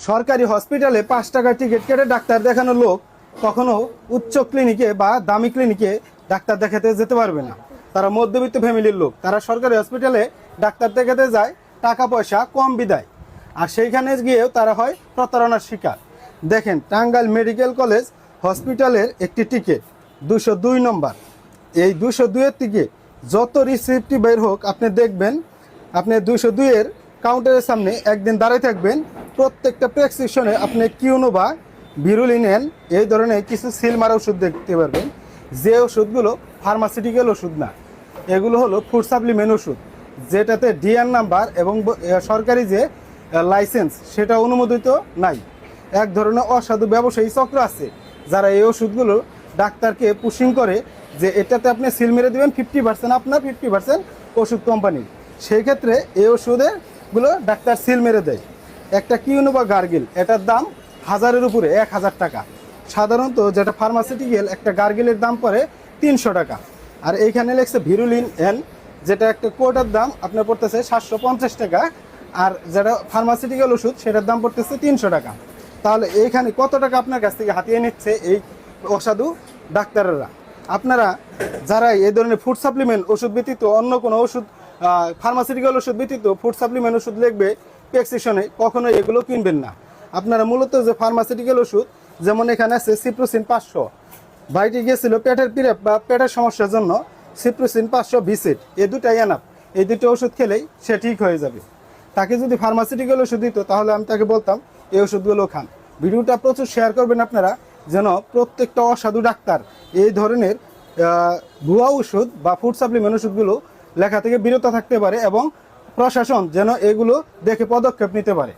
সরকারি হসপিটালে 5 টাকার টিকিট কেটে ডাক্তার দেখানো লোক কখনো উচ্চ ক্লিনিকে বা দামি ক্লিনিকে ডাক্তার দেখাতে যেতে পারবে না। তারা মধ্যবিত্ত ফ্যামিলির লোক, তারা সরকারি হসপিটালে ডাক্তার দেখাতে যায় টাকা পয়সা কম বিদায়, আর সেইখানে গিয়েও তারা হয় প্রতারণার শিকার। দেখেন, টাঙ্গাইল মেডিকেল কলেজ হসপিটালের একটি টিকিট 202 নম্বর। এই 202-এর টিকিট যত রিসিপ্টটি বের হোক, আপনি দেখবেন, আপনি 202-এর কাউন্টারের সামনে একদিন দাঁড়িয়ে থাকবেন। প্রত্যেকটা প্রেসক্রিপশনে আপনি কিউনো বা ভিরুলিন এই ধরনের কিছু সিল মারা ওষুধ দেখতে পারবেন, যে ওষুধগুলো ফার্মাসিউটিক্যাল ওষুধ না, এগুলো হলো ফুড সাপ্লিমেন্ট ওষুধ, যেটাতে ডিআর নাম্বার এবং সরকারি যে লাইসেন্স সেটা অনুমোদিত নাই। এক ধরনের অসাধু ব্যবসায়ী চক্র আছে যারা এই ওষুধগুলো ডাক্তারকে পুশিং করে যে এটাতে আপনি সিল মেরে দেবেন 50% আপনার, 50% ওষুধ কোম্পানির। সেই ক্ষেত্রে এই ওষুধেরগুলো ডাক্তার সিল মেরে দেয়। একটা কিউনো বা গার্গিল, এটার দাম 1000-এর উপরে, 1000 টাকা। সাধারণত যেটা ফার্মাসিউটিক্যাল একটা গার্গিলের দাম পড়ে 300 টাকা। আর এইখানে লেখছে ভিরুলিন এন, যেটা একটা কোটার দাম আপনার পড়তেছে 750 টাকা, আর যেটা ফার্মাসিউটিক্যাল ওষুধ সেটার দাম পড়তেছে 300 টাকা। তাহলে এইখানে কত টাকা আপনার কাছ থেকে হাতিয়ে নিচ্ছে এই অসাধু ডাক্তাররা? আপনারা যারা এই ধরনের ফুড সাপ্লিমেন্ট ওষুধ ব্যতীত অন্য কোনো ওষুধ, ফার্মাসিউটিক্যাল ওষুধ ব্যতীত ফুড সাপ্লিমেন্ট ওষুধ লিখবে প্রেসক্রিপশনে, কখনো এগুলো কিনবেন না। আপনারা মূলত যে ফার্মাসিউটিক্যাল ওষুধ, যেমন এখানে আছে সিপ্রোসিন 500, ভাইটি গিয়েছিল পেটের পিড়াপ বা পেটের সমস্যার জন্য, সিপ্রোসিন 500 ভিসিট, এই দুটাই এনাফ। এই দুটো ওষুধ খেলেই সে ঠিক হয়ে যাবে। তাকে যদি ফার্মাসিউটিক্যাল ওষুধ দিত তাহলে আমি তাকে বলতাম এই ওষুধগুলো খান। ভিডিওটা প্রচুর শেয়ার করবেন আপনারা, যেন প্রত্যেকটা অসাধু ডাক্তার এই ধরনের ভুয়া ওষুধ বা ফুড সাপ্লিমেন্ট ওষুধগুলো লেখা থেকে বিরত থাকতে পারে এবং প্রশাসন যেন এগুলো দেখে পদক্ষেপ নিতে পারে।